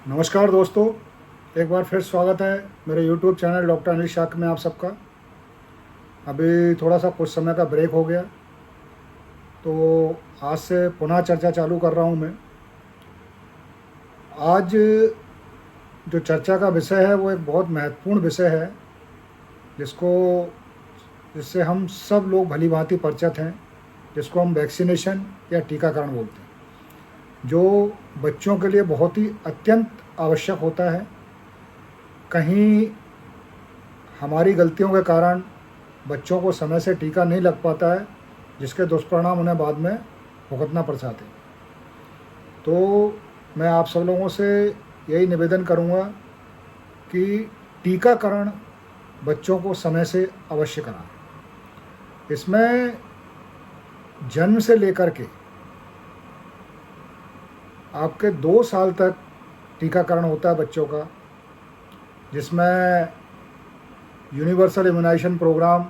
नमस्कार दोस्तों, एक बार फिर स्वागत है मेरे YouTube चैनल डॉक्टर अनिल शाक में आप सबका। अभी थोड़ा सा कुछ समय का ब्रेक हो गया, तो आज से पुनः चर्चा चालू कर रहा हूँ मैं। आज जो चर्चा का विषय है वो एक बहुत महत्वपूर्ण विषय है, जिसको जिससे हम सब लोग भली भांति परिचित हैं, जिसको हम वैक्सीनेशन या टीकाकरण बोलते हैं, जो बच्चों के लिए बहुत ही अत्यंत आवश्यक होता है। कहीं हमारी गलतियों के कारण बच्चों को समय से टीका नहीं लग पाता है, जिसके दुष्परिणाम उन्हें बाद में भुगतना पड़ जाते हैं। तो मैं आप सब लोगों से यही निवेदन करूंगा कि टीकाकरण बच्चों को समय से अवश्य कराएं। इसमें जन्म से लेकर के आपके 2 साल तक टीकाकरण होता है बच्चों का, जिसमें यूनिवर्सल इम्यूनाइजेशन प्रोग्राम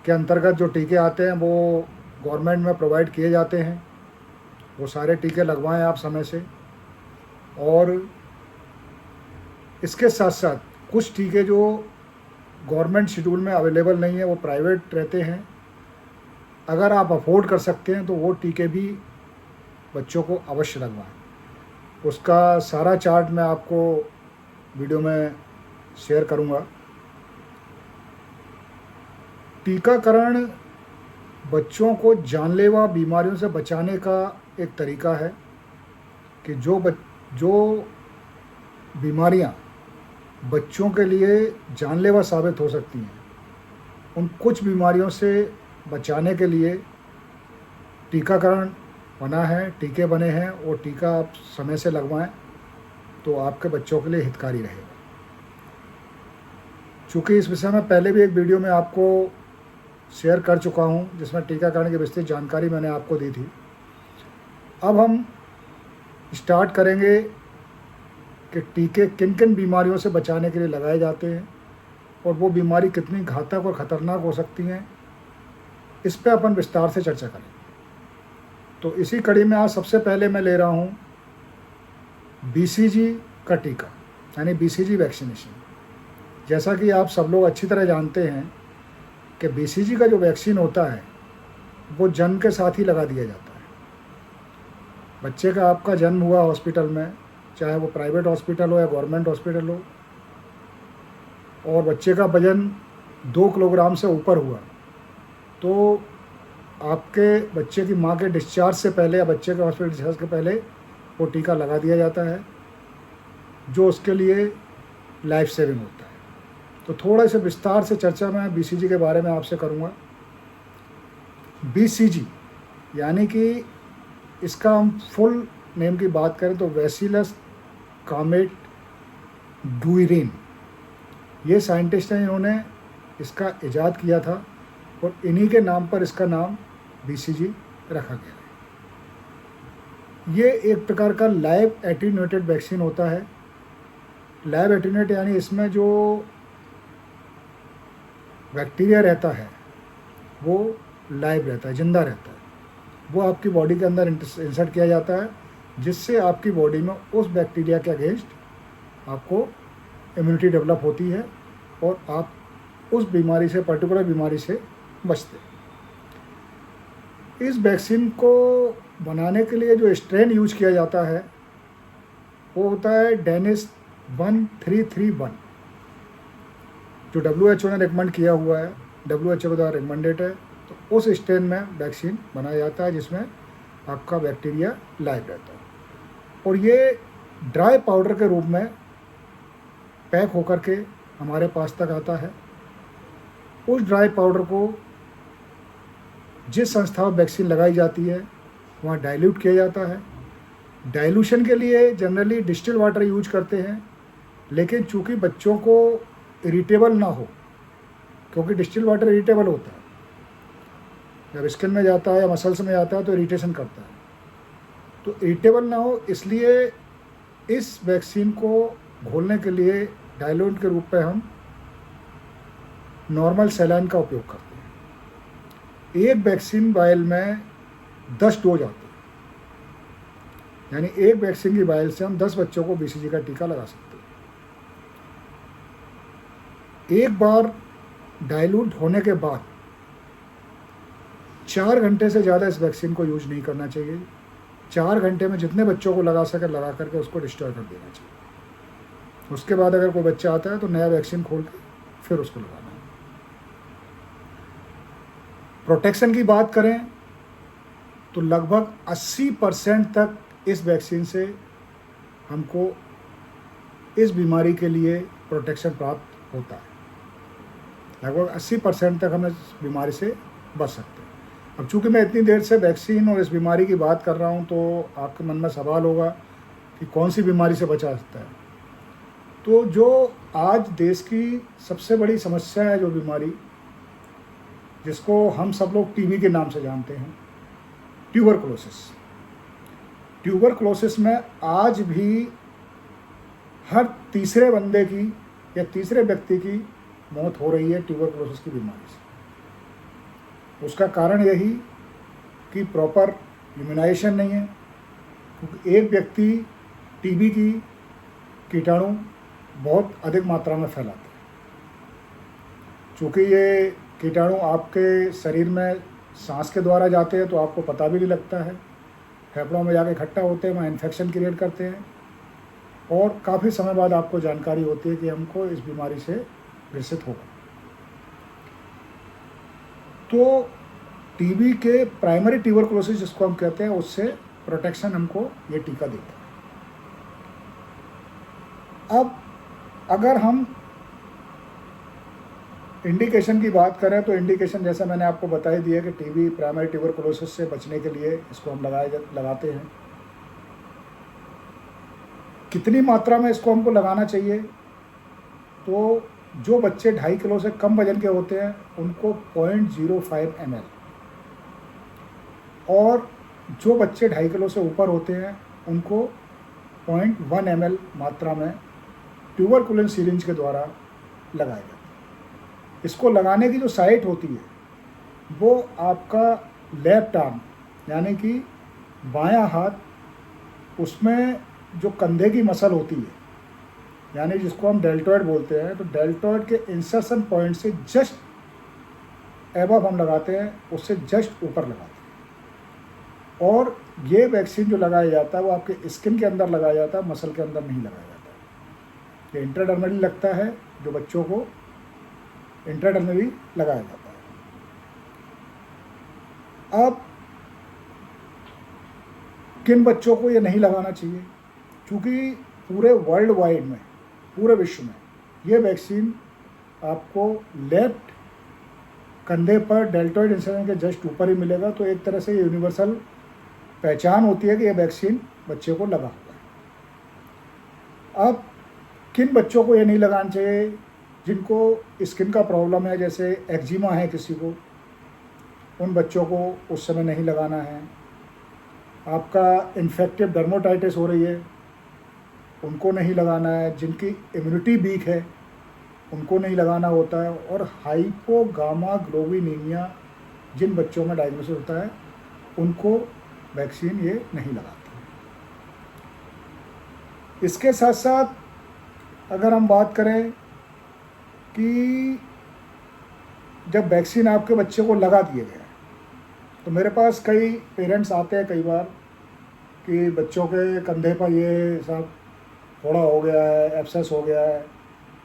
के अंतर्गत जो टीके आते हैं वो गवर्नमेंट में प्रोवाइड किए जाते हैं। वो सारे टीके लगवाएं आप समय से। और इसके साथ साथ कुछ टीके जो गवर्नमेंट शेड्यूल में अवेलेबल नहीं है, वो प्राइवेट रहते हैं। अगर आप अफोर्ड कर सकते हैं तो वो टीके भी बच्चों को अवश्य लगवाएं। उसका सारा चार्ट मैं आपको वीडियो में शेयर करूंगा। टीकाकरण बच्चों को जानलेवा बीमारियों से बचाने का एक तरीका है कि जो बीमारियां बच्चों के लिए जानलेवा साबित हो सकती हैं, उन कुछ बीमारियों से बचाने के लिए टीकाकरण बना है, टीके बने हैं। और टीका आप समय से लगवाएं तो आपके बच्चों के लिए हितकारी रहेगा। चूँकि इस विषय में पहले भी एक वीडियो में आपको शेयर कर चुका हूं, जिसमें टीकाकरण की विस्तृत जानकारी मैंने आपको दी थी। अब हम स्टार्ट करेंगे कि टीके किन किन बीमारियों से बचाने के लिए लगाए जाते हैं और वो बीमारी कितनी घातक और ख़तरनाक हो सकती हैं, इस पर अपन विस्तार से चर्चा करें। तो इसी कड़ी में आज सबसे पहले मैं ले रहा हूँ BCG का टीका, यानी BCG वैक्सीनेशन। जैसा कि आप सब लोग अच्छी तरह जानते हैं कि BCG का जो वैक्सीन होता है वो जन्म के साथ ही लगा दिया जाता है। बच्चे का आपका जन्म हुआ हॉस्पिटल में, चाहे वो प्राइवेट हॉस्पिटल हो या गवर्नमेंट हॉस्पिटल हो, और बच्चे का वजन 2 किलोग्राम से ऊपर हुआ, तो आपके बच्चे की माँ के डिस्चार्ज से पहले या बच्चे के हॉस्पिटल डिस्चार्ज के पहले वो टीका लगा दिया जाता है, जो उसके लिए लाइफ सेविंग होता है। तो थोड़ा से विस्तार से चर्चा मैं BCG के बारे में आपसे करूँगा। BCG यानी कि इसका हम फुल नेम की बात करें तो बैसिलस कामेट डुइरिन। ये साइंटिस्ट हैं, इन्होंने इसका इजाद किया था और इन्हीं के नाम पर इसका नाम BCG रखा गया है। ये एक प्रकार का लाइव एटीन्यूएटेड वैक्सीन होता है। लाइव एटीन्यूएट यानी इसमें जो बैक्टीरिया रहता है वो लाइव रहता है, जिंदा रहता है। वो आपकी बॉडी के अंदर इंसर्ट किया जाता है, जिससे आपकी बॉडी में उस बैक्टीरिया के अगेंस्ट आपको इम्यूनिटी डेवलप होती है और आप उस बीमारी से, पर्टिकुलर बीमारी से बचते हैं। इस वैक्सीन को बनाने के लिए जो स्ट्रेन यूज किया जाता है वो होता है डेनिस 1331, जो WHO ने रिकमेंड किया हुआ है, WHO के द्वारा रिकमेंडेड है। तो उस स्ट्रेन में वैक्सीन बनाया जाता है जिसमें आपका बैक्टीरिया लाइव रहता है, और ये ड्राई पाउडर के रूप में पैक होकर के हमारे पास तक आता है। उस ड्राई पाउडर को जिस संस्था में वैक्सीन लगाई जाती है वहाँ डाइल्यूट किया जाता है। डाइल्यूशन के लिए जनरली डिस्टिल वाटर यूज करते हैं, लेकिन चूँकि बच्चों को इरिटेबल ना हो, क्योंकि डिस्टिल वाटर इरिटेबल होता है, जब स्किन में जाता है या मसल्स में जाता है तो इरिटेशन करता है। तो इरिटेबल ना हो, इसलिए इस वैक्सीन को घोलने के लिए डाइल्यूट के रूप में हम नॉर्मल सैलाइन का उपयोग करते हैं। एक वैक्सीन वायल में 10 डोज आते हैं। यानी एक वैक्सीन की वायल से हम 10 बच्चों को BCG का टीका लगा सकते हैं। एक बार डाइल्यूट होने के बाद 4 घंटे से ज़्यादा इस वैक्सीन को यूज नहीं करना चाहिए। 4 घंटे में जितने बच्चों को लगा सके लगा करके उसको डिस्ट्रॉय कर देना चाहिए। उसके बाद अगर कोई बच्चा आता है तो नया वैक्सीन खोल के फिर उसको लगाना है। प्रोटेक्शन की बात करें तो लगभग 80% तक इस वैक्सीन से हमको इस बीमारी के लिए प्रोटेक्शन प्राप्त होता है। लगभग 80% तक हम इस बीमारी से बच सकते हैं। अब चूंकि मैं इतनी देर से वैक्सीन और इस बीमारी की बात कर रहा हूँ तो आपके मन में सवाल होगा कि कौन सी बीमारी से बचा सकता है। तो जो आज देश की सबसे बड़ी समस्या है, जो बीमारी जिसको हम सब लोग टीबी के नाम से जानते हैं, ट्यूबरकुलोसिस। ट्यूबरकुलोसिस में आज भी हर तीसरे बंदे की या तीसरे व्यक्ति की मौत हो रही है ट्यूबरकुलोसिस की बीमारी से। उसका कारण यही कि प्रॉपर इम्यूनाइजेशन नहीं है, क्योंकि एक व्यक्ति टीबी की कीटाणु बहुत अधिक मात्रा में फैलाता है। चूँकि ये कीटाणु आपके शरीर में सांस के द्वारा जाते हैं तो आपको पता भी नहीं लगता है, फेफड़ों में जाके इकट्ठा होते हैं, वहाँ इन्फेक्शन क्रिएट करते हैं और काफ़ी समय बाद आपको जानकारी होती है कि हमको इस बीमारी से ग्रसित होगा। तो टीबी के प्राइमरी ट्यूबरकुलोसिस जिसको हम कहते हैं, उससे प्रोटेक्शन हमको ये टीका देता है। अब अगर हम इंडिकेशन की बात करें तो इंडिकेशन जैसा मैंने आपको बता ही दिया कि टीबी प्राइमरी ट्यूबरकुलोसिस से बचने के लिए इसको हम लगाते हैं। कितनी मात्रा में इसको हमको लगाना चाहिए? तो जो बच्चे 2.5 किलो से कम वजन के होते हैं उनको 0.05 ml, और जो बच्चे 2.5 किलो से ऊपर होते हैं उनको 0.1 ml मात्रा में ट्यूबरकुलिन सिरिंज के द्वारा लगाया जाता है। इसको लगाने की जो साइट होती है वो आपका लेफ्ट आर्म यानी कि बायां हाथ, उसमें जो कंधे की मसल होती है यानी जिसको हम डेल्टॉइड बोलते हैं, तो डेल्टॉइड के इंसर्शन पॉइंट से जस्ट एबव हम लगाते हैं, उससे जस्ट ऊपर लगाते हैं। और ये वैक्सीन जो लगाया जाता है वो आपके स्किन के अंदर लगाया जाता है, मसल के अंदर नहीं लगाया जाता है। ये इंट्राडर्मली लगता है, जो बच्चों को इंट्राडर्मली लगाया जाता है। अब किन बच्चों को ये नहीं लगाना चाहिए? क्योंकि पूरे वर्ल्ड वाइड में, पूरे विश्व में ये वैक्सीन आपको लेफ्ट कंधे पर डेल्टॉइड इंसर्शन के जस्ट ऊपर ही मिलेगा। तो एक तरह से ये यूनिवर्सल पहचान होती है कि ये वैक्सीन बच्चे को लगा हुआ है। अब किन बच्चों को ये नहीं लगाना चाहिए? जिनको स्किन का प्रॉब्लम है, जैसे एक्जिमा है किसी को, उन बच्चों को उस समय नहीं लगाना है। आपका इन्फेक्टिव डर्मोटाइटिस हो रही है, उनको नहीं लगाना है। जिनकी इम्यूनिटी वीक है उनको नहीं लगाना होता है। और हाइपोगामाग्लोबिनीमिया जिन बच्चों में डायग्नोसिस होता है उनको वैक्सीन ये नहीं लगाती। इसके साथ साथ अगर हम बात करें कि जब वैक्सीन आपके बच्चे को लगा दिए गए तो मेरे पास कई पेरेंट्स आते हैं कई बार कि बच्चों के कंधे पर ये सब फोड़ा हो गया है, एब्सेस हो गया है,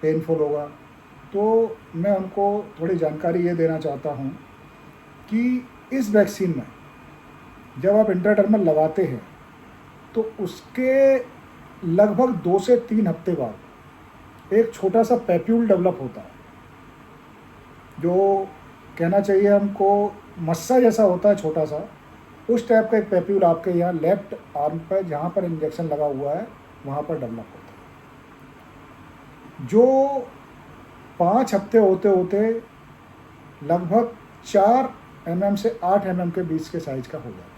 पेनफुल होगा। तो मैं उनको थोड़ी जानकारी ये देना चाहता हूँ कि इस वैक्सीन में जब आप इंट्राडर्मल लगाते हैं तो उसके लगभग 2 से 3 हफ्ते बाद एक छोटा सा पैप्यूल डेवलप होता है, जो कहना चाहिए हमको मस्सा जैसा होता है, छोटा सा उस टाइप का एक पैप्यूल आपके यहाँ लेफ्ट आर्म पर जहाँ पर इंजेक्शन लगा हुआ है वहाँ पर डेवलप होता है, जो 5 हफ्ते होते होते लगभग 4 mm से 8 mm के बीच के साइज का हो जाता है।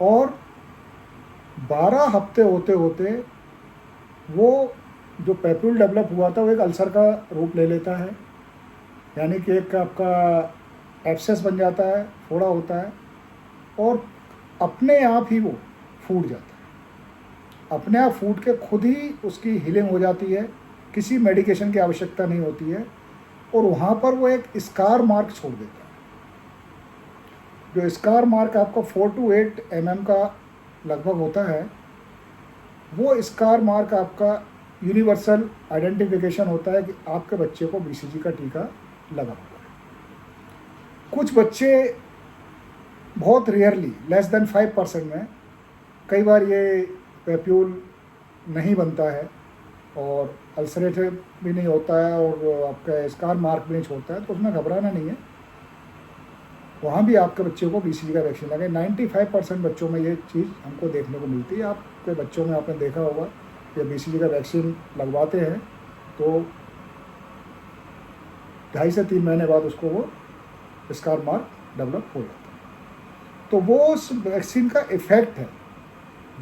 और 12 हफ्ते होते होते वो जो पैप्यूल डेवलप हुआ था वो एक अल्सर का रूप ले लेता है, यानी कि एक आपका एब्सेस बन जाता है, फोड़ा होता है, और अपने आप ही वो फूट जाता है, अपने आप फूट के खुद ही उसकी हीलिंग हो जाती है, किसी मेडिकेशन की आवश्यकता नहीं होती है, और वहाँ पर वो एक स्कार मार्क छोड़ देता है। जो स्कार मार्क आपका 4 to 8 mm का लगभग होता है, वो स्कार मार्क आपका यूनिवर्सल आइडेंटिफिकेशन होता है कि आपके बच्चे को BCG का टीका लगा हुआ है। कुछ बच्चे बहुत रेयरली, लेस देन 5% में, कई बार ये पैप्यूल नहीं बनता है और अल्सरेटिव भी नहीं होता है और आपका स्कार मार्क भी नहीं छोड़ता है, तो उसमें घबराना नहीं है। वहाँ भी आपके बच्चे को BCG का वैक्सीन लगे। 95% बच्चों में ये चीज़ हमको देखने को मिलती है। आपके बच्चों में आपने देखा होगा कि BCG का वैक्सीन लगवाते हैं तो 2.5 से 3 महीने बाद उसको वो स्कार मार्क डेवलप हो जाता है। तो वो उस वैक्सीन का इफ़ेक्ट है।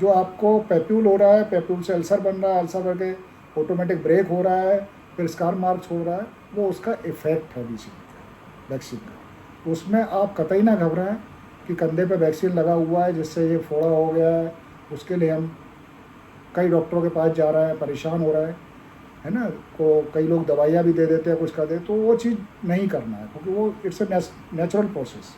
जो आपको पैप्यूल हो रहा है, पैप्यूल से अल्सर बन रहा है, अल्सर करके ऑटोमेटिक ब्रेक हो रहा है, फिर स्कार मार्क हो रहा है, वो उसका इफ़ेक्ट है BCG का, वैक्सीन का। उसमें आप कतई ना घबराएं कि कंधे पे वैक्सीन लगा हुआ है जिससे ये फोड़ा हो गया है, उसके लिए हम कई डॉक्टरों के पास जा रहे हैं, परेशान हो रहा है ना। को कई लोग दवाइयाँ भी दे देते हैं, कुछ कर देते, तो वो चीज़ नहीं करना है, क्योंकि वो इट्स ए नेचुरल प्रोसेस।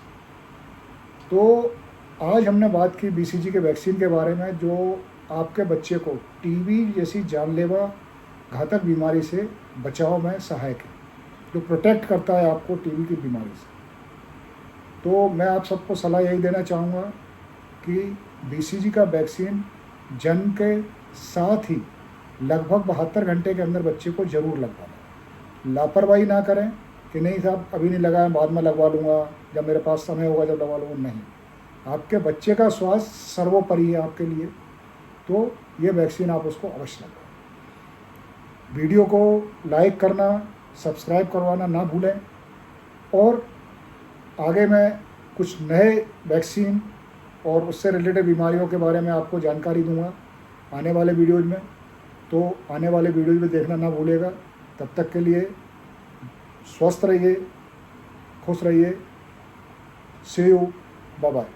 तो आज हमने बात की BCG के वैक्सीन के बारे में, जो आपके बच्चे को TB जैसी जानलेवा घातक बीमारी से बचाव में सहायक है, जो प्रोटेक्ट करता है आपको TB की बीमारी से। तो मैं आप सबको सलाह यही देना चाहूँगा कि BCG का वैक्सीन जन्म के साथ ही लगभग 72 घंटे के अंदर बच्चे को ज़रूर लगवाना। लापरवाही ना करें कि नहीं साहब अभी नहीं लगाया, बाद में लगवा लूँगा, जब मेरे पास समय होगा जब लगवा लूँगा। नहीं, आपके बच्चे का स्वास्थ्य सर्वोपरि है आपके लिए, तो ये वैक्सीन आप उसको अवश्य लगवाएं। वीडियो को लाइक करना, सब्सक्राइब करवाना ना भूलें, और आगे मैं कुछ नए वैक्सीन और उससे रिलेटेड बीमारियों के बारे में आपको जानकारी दूंगा आने वाले वीडियोज़ में। तो आने वाले वीडियोज़ में देखना ना भूलिएगा। तब तक के लिए स्वस्थ रहिए, खुश रहिए। सी यू, बाय बाय।